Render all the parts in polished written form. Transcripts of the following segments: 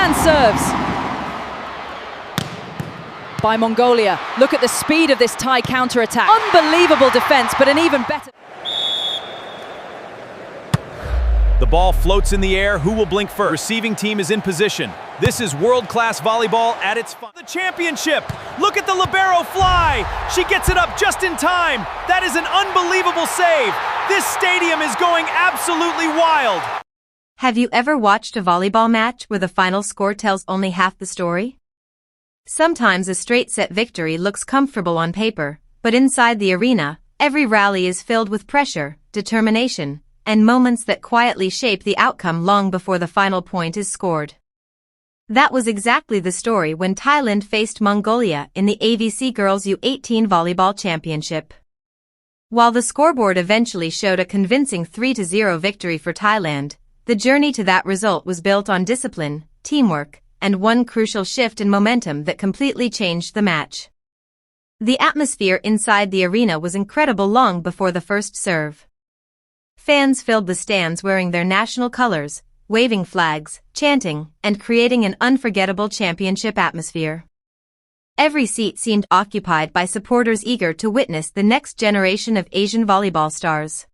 Thailand serves. By Mongolia. Look at the speed of this Thai counter-attack. Unbelievable defense, but an even better... The ball floats in the air. Who will blink first? Receiving team is in position. This is world-class volleyball at its the championship. Look at the libero fly. She gets it up just in time. That is an unbelievable save. This stadium is going absolutely wild. Have you ever watched a volleyball match where the final score tells only half the story? Sometimes a straight-set victory looks comfortable on paper, but inside the arena, every rally is filled with pressure, determination, and moments that quietly shape the outcome long before the final point is scored. That was exactly the story when Thailand faced Mongolia in the AVC Girls U18 Volleyball Championship. While the scoreboard eventually showed a convincing 3-0 victory for Thailand, the journey to that result was built on discipline, teamwork, and one crucial shift in momentum that completely changed the match. The atmosphere inside the arena was incredible long before the first serve. Fans filled the stands wearing their national colors, waving flags, chanting, and creating an unforgettable championship atmosphere. Every seat seemed occupied by supporters eager to witness the next generation of Asian volleyball stars.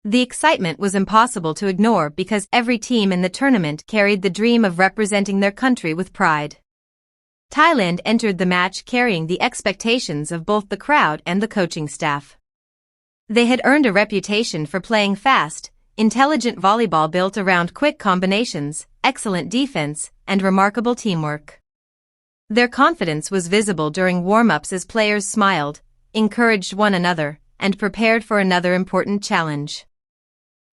The excitement was impossible to ignore because every team in the tournament carried the dream of representing their country with pride. Thailand entered the match carrying the expectations of both the crowd and the coaching staff. They had earned a reputation for playing fast, intelligent volleyball built around quick combinations, excellent defense, and remarkable teamwork. Their confidence was visible during warm-ups as players smiled, encouraged one another, and prepared for another important challenge.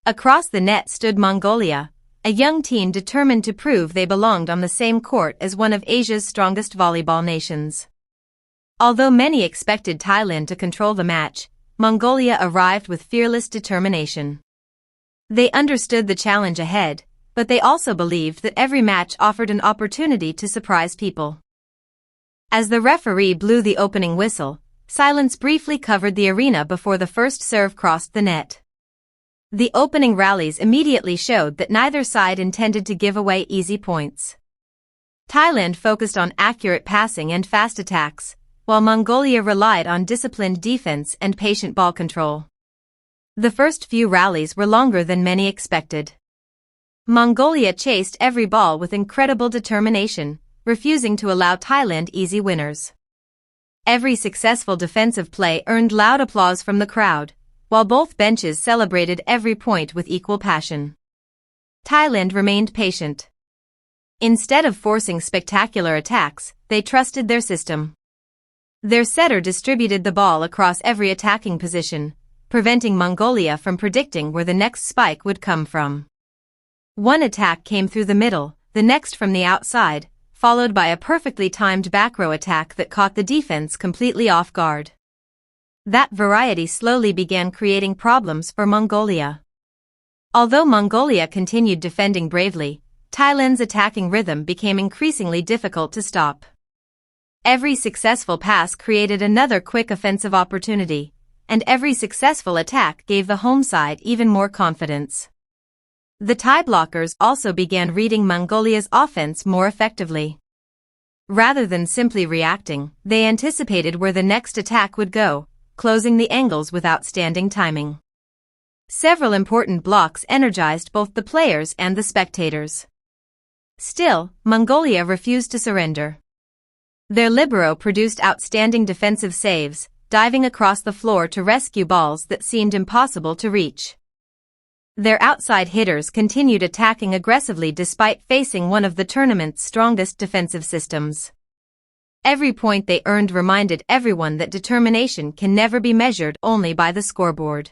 Across the net stood Mongolia, a young team determined to prove they belonged on the same court as one of Asia's strongest volleyball nations. Although many expected Thailand to control the match, Mongolia arrived with fearless determination. They understood the challenge ahead, but they also believed that every match offered an opportunity to surprise people. As the referee blew the opening whistle, silence briefly covered the arena before the first serve crossed the net. The opening rallies immediately showed that neither side intended to give away easy points. Thailand focused on accurate passing and fast attacks, while Mongolia relied on disciplined defense and patient ball control. The first few rallies were longer than many expected. Mongolia chased every ball with incredible determination, refusing to allow Thailand easy winners. Every successful defensive play earned loud applause from the crowd, while both benches celebrated every point with equal passion. Thailand remained patient. Instead of forcing spectacular attacks, they trusted their system. Their setter distributed the ball across every attacking position, preventing Mongolia from predicting where the next spike would come from. One attack came through the middle, the next from the outside, followed by a perfectly timed back row attack that caught the defense completely off guard. That variety slowly began creating problems for Mongolia. Although Mongolia continued defending bravely, Thailand's attacking rhythm became increasingly difficult to stop. Every successful pass created another quick offensive opportunity, and every successful attack gave the home side even more confidence. The Thai blockers also began reading Mongolia's offense more effectively. Rather than simply reacting, they anticipated where the next attack would go, closing the angles with outstanding timing. Several important blocks energized both the players and the spectators. Still, Mongolia refused to surrender. Their libero produced outstanding defensive saves, diving across the floor to rescue balls that seemed impossible to reach. Their outside hitters continued attacking aggressively despite facing one of the tournament's strongest defensive systems. Every point they earned reminded everyone that determination can never be measured only by the scoreboard.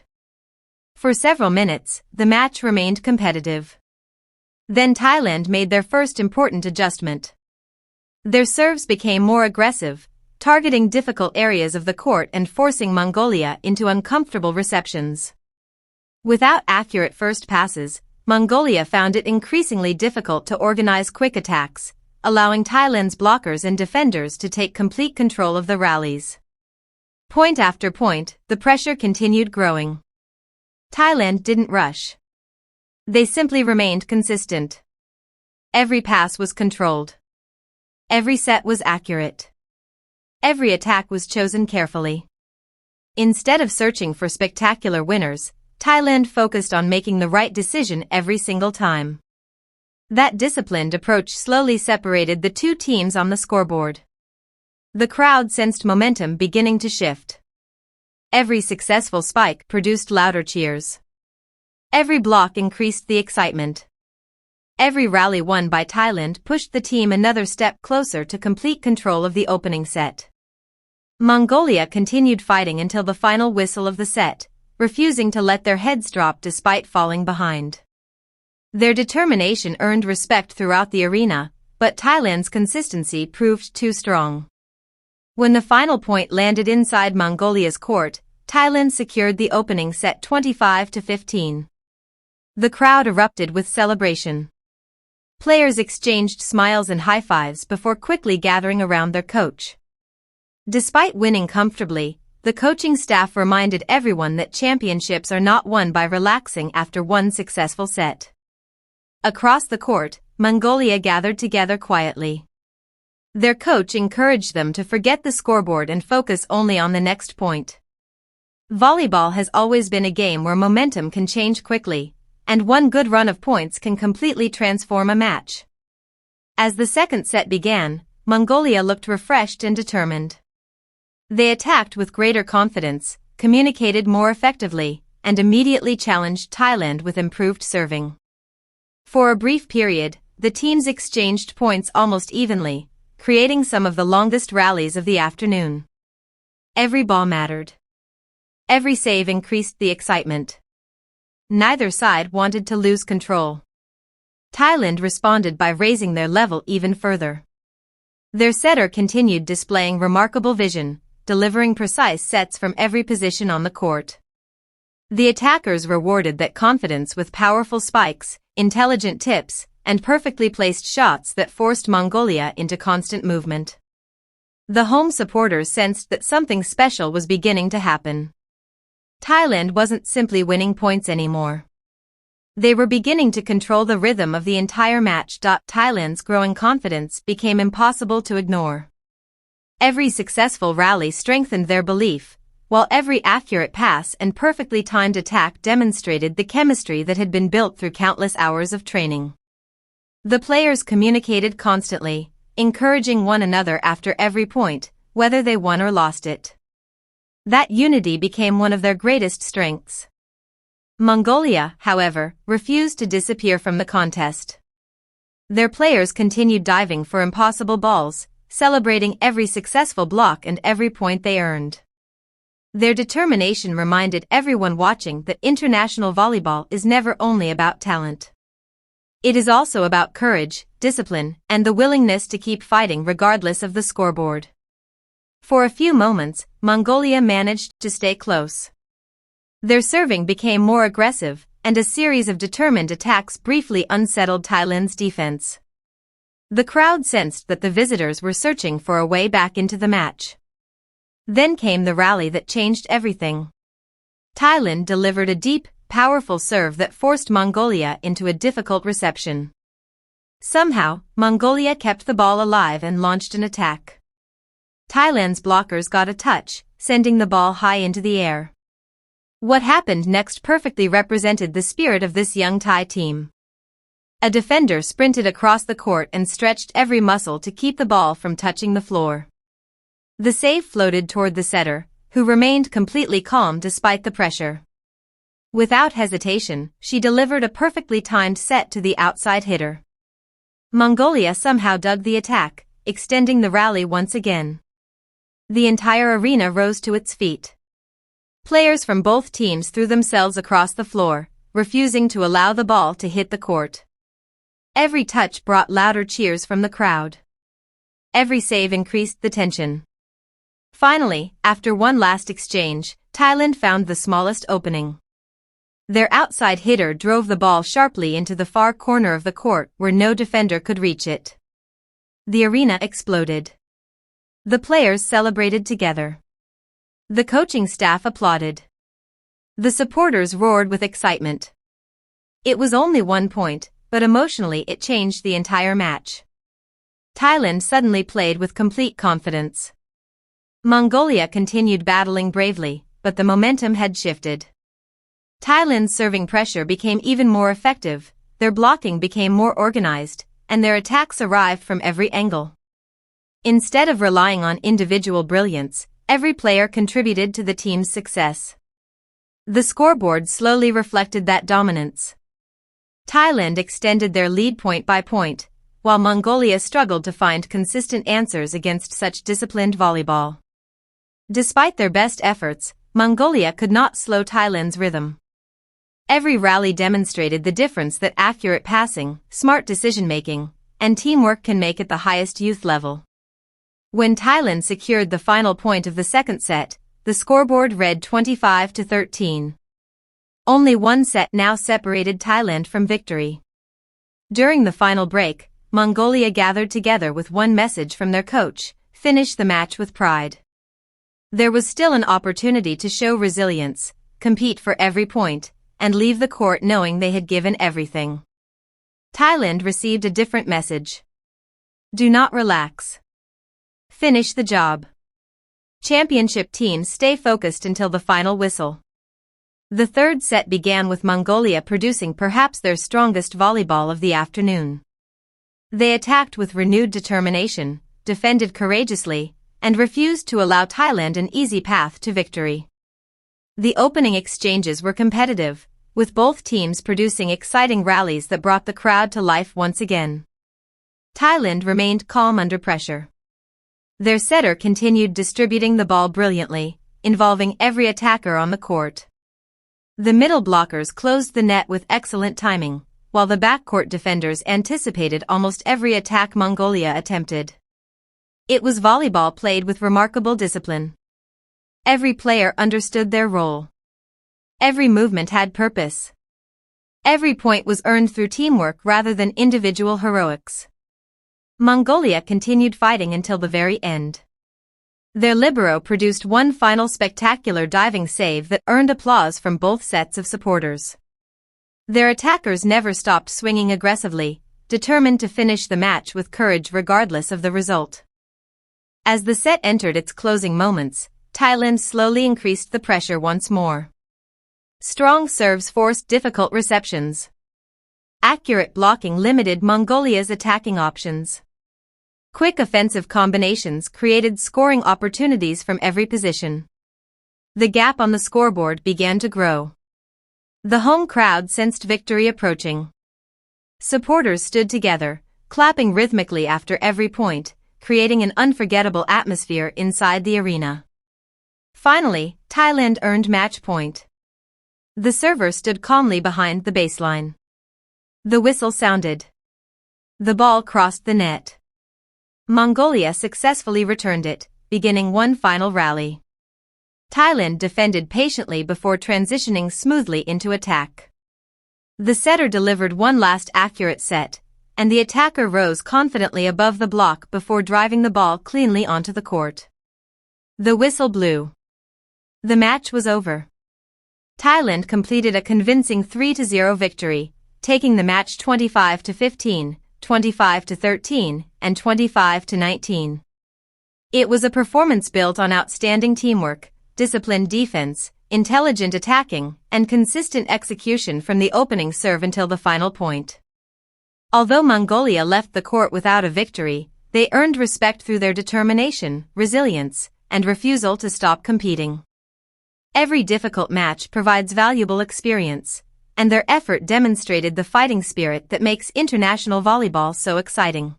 For several minutes, the match remained competitive. Then Thailand made their first important adjustment. Their serves became more aggressive, targeting difficult areas of the court and forcing Mongolia into uncomfortable receptions. Without accurate first passes, Mongolia found it increasingly difficult to organize quick attacks, allowing Thailand's blockers and defenders to take complete control of the rallies. Point after point, the pressure continued growing. Thailand didn't rush. They simply remained consistent. Every pass was controlled. Every set was accurate. Every attack was chosen carefully. Instead of searching for spectacular winners, Thailand focused on making the right decision every single time. That disciplined approach slowly separated the two teams on the scoreboard. The crowd sensed momentum beginning to shift. Every successful spike produced louder cheers. Every block increased the excitement. Every rally won by Thailand pushed the team another step closer to complete control of the opening set. Mongolia continued fighting until the final whistle of the set, refusing to let their heads drop despite falling behind. Their determination earned respect throughout the arena, but Thailand's consistency proved too strong. When the final point landed inside Mongolia's court, Thailand secured the opening set 25-15. The crowd erupted with celebration. Players exchanged smiles and high-fives before quickly gathering around their coach. Despite winning comfortably, the coaching staff reminded everyone that championships are not won by relaxing after one successful set. Across the court, Mongolia gathered together quietly. Their coach encouraged them to forget the scoreboard and focus only on the next point. Volleyball has always been a game where momentum can change quickly, and one good run of points can completely transform a match. As the second set began, Mongolia looked refreshed and determined. They attacked with greater confidence, communicated more effectively, and immediately challenged Thailand with improved serving. For a brief period, the teams exchanged points almost evenly, creating some of the longest rallies of the afternoon. Every ball mattered. Every save increased the excitement. Neither side wanted to lose control. Thailand responded by raising their level even further. Their setter continued displaying remarkable vision, delivering precise sets from every position on the court. The attackers rewarded that confidence with powerful spikes, intelligent tips, and perfectly placed shots that forced Mongolia into constant movement. The home supporters sensed that something special was beginning to happen. Thailand wasn't simply winning points anymore. They were beginning to control the rhythm of the entire match. Thailand's growing confidence became impossible to ignore. Every successful rally strengthened their belief, while every accurate pass and perfectly timed attack demonstrated the chemistry that had been built through countless hours of training. The players communicated constantly, encouraging one another after every point, whether they won or lost it. That unity became one of their greatest strengths. Mongolia, however, refused to disappear from the contest. Their players continued diving for impossible balls, celebrating every successful block and every point they earned. Their determination reminded everyone watching that international volleyball is never only about talent. It is also about courage, discipline, and the willingness to keep fighting regardless of the scoreboard. For a few moments, Mongolia managed to stay close. Their serving became more aggressive, and a series of determined attacks briefly unsettled Thailand's defense. The crowd sensed that the visitors were searching for a way back into the match. Then came the rally that changed everything. Thailand delivered a deep, powerful serve that forced Mongolia into a difficult reception. Somehow, Mongolia kept the ball alive and launched an attack. Thailand's blockers got a touch, sending the ball high into the air. What happened next perfectly represented the spirit of this young Thai team. A defender sprinted across the court and stretched every muscle to keep the ball from touching the floor. The save floated toward the setter, who remained completely calm despite the pressure. Without hesitation, she delivered a perfectly timed set to the outside hitter. Mongolia somehow dug the attack, extending the rally once again. The entire arena rose to its feet. Players from both teams threw themselves across the floor, refusing to allow the ball to hit the court. Every touch brought louder cheers from the crowd. Every save increased the tension. Finally, after one last exchange, Thailand found the smallest opening. Their outside hitter drove the ball sharply into the far corner of the court where no defender could reach it. The arena exploded. The players celebrated together. The coaching staff applauded. The supporters roared with excitement. It was only 1 point, but emotionally it changed the entire match. Thailand suddenly played with complete confidence. Mongolia continued battling bravely, but the momentum had shifted. Thailand's serving pressure became even more effective, their blocking became more organized, and their attacks arrived from every angle. Instead of relying on individual brilliance, every player contributed to the team's success. The scoreboard slowly reflected that dominance. Thailand extended their lead point by point, while Mongolia struggled to find consistent answers against such disciplined volleyball. Despite their best efforts, Mongolia could not slow Thailand's rhythm. Every rally demonstrated the difference that accurate passing, smart decision-making, and teamwork can make at the highest youth level. When Thailand secured the final point of the second set, the scoreboard read 25-13. Only one set now separated Thailand from victory. During the final break, Mongolia gathered together with one message from their coach: finish the match with pride. There was still an opportunity to show resilience, compete for every point, and leave the court knowing they had given everything. Thailand received a different message. Do not relax. Finish the job. Championship teams stay focused until the final whistle. The third set began with Mongolia producing perhaps their strongest volleyball of the afternoon. They attacked with renewed determination, defended courageously, and refused to allow Thailand an easy path to victory. The opening exchanges were competitive, with both teams producing exciting rallies that brought the crowd to life once again. Thailand remained calm under pressure. Their setter continued distributing the ball brilliantly, involving every attacker on the court. The middle blockers closed the net with excellent timing, while the backcourt defenders anticipated almost every attack Mongolia attempted. It was volleyball played with remarkable discipline. Every player understood their role. Every movement had purpose. Every point was earned through teamwork rather than individual heroics. Mongolia continued fighting until the very end. Their libero produced one final spectacular diving save that earned applause from both sets of supporters. Their attackers never stopped swinging aggressively, determined to finish the match with courage regardless of the result. As the set entered its closing moments, Thailand slowly increased the pressure once more. Strong serves forced difficult receptions. Accurate blocking limited Mongolia's attacking options. Quick offensive combinations created scoring opportunities from every position. The gap on the scoreboard began to grow. The home crowd sensed victory approaching. Supporters stood together, clapping rhythmically after every point, creating an unforgettable atmosphere inside the arena. Finally, Thailand earned match point. The server stood calmly behind the baseline. The whistle sounded. The ball crossed the net. Mongolia successfully returned it, beginning one final rally. Thailand defended patiently before transitioning smoothly into attack. The setter delivered one last accurate set, and the attacker rose confidently above the block before driving the ball cleanly onto the court. The whistle blew. The match was over. Thailand completed a convincing 3-0 victory, taking the match 25-15, 25-13, and 25-19. It was a performance built on outstanding teamwork, disciplined defense, intelligent attacking, and consistent execution from the opening serve until the final point. Although Mongolia left the court without a victory, they earned respect through their determination, resilience, and refusal to stop competing. Every difficult match provides valuable experience, and their effort demonstrated the fighting spirit that makes international volleyball so exciting.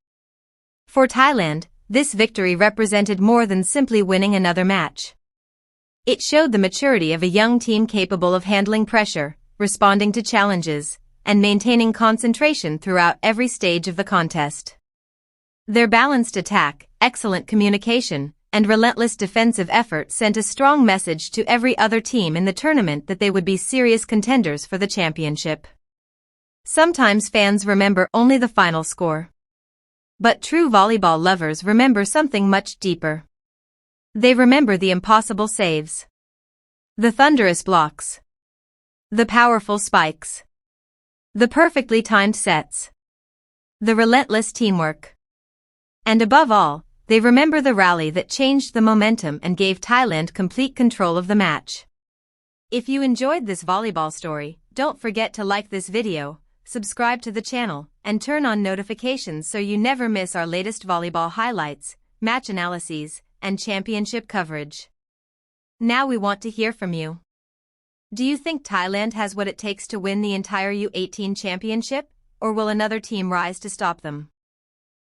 For Thailand, this victory represented more than simply winning another match. It showed the maturity of a young team capable of handling pressure, responding to challenges, and maintaining concentration throughout every stage of the contest. Their balanced attack, excellent communication, and relentless defensive effort sent a strong message to every other team in the tournament that they would be serious contenders for the championship. Sometimes fans remember only the final score. But true volleyball lovers remember something much deeper. They remember the impossible saves, the thunderous blocks, the powerful spikes, The perfectly timed sets. The relentless teamwork. And above all, they remember the rally that changed the momentum and gave Thailand complete control of the match. If you enjoyed this volleyball story, don't forget to like this video, subscribe to the channel, and turn on notifications so you never miss our latest volleyball highlights, match analyses, and championship coverage. Now we want to hear from you. Do you think Thailand has what it takes to win the entire U18 championship, or will another team rise to stop them?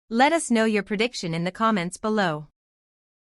Let us know your prediction in the comments below.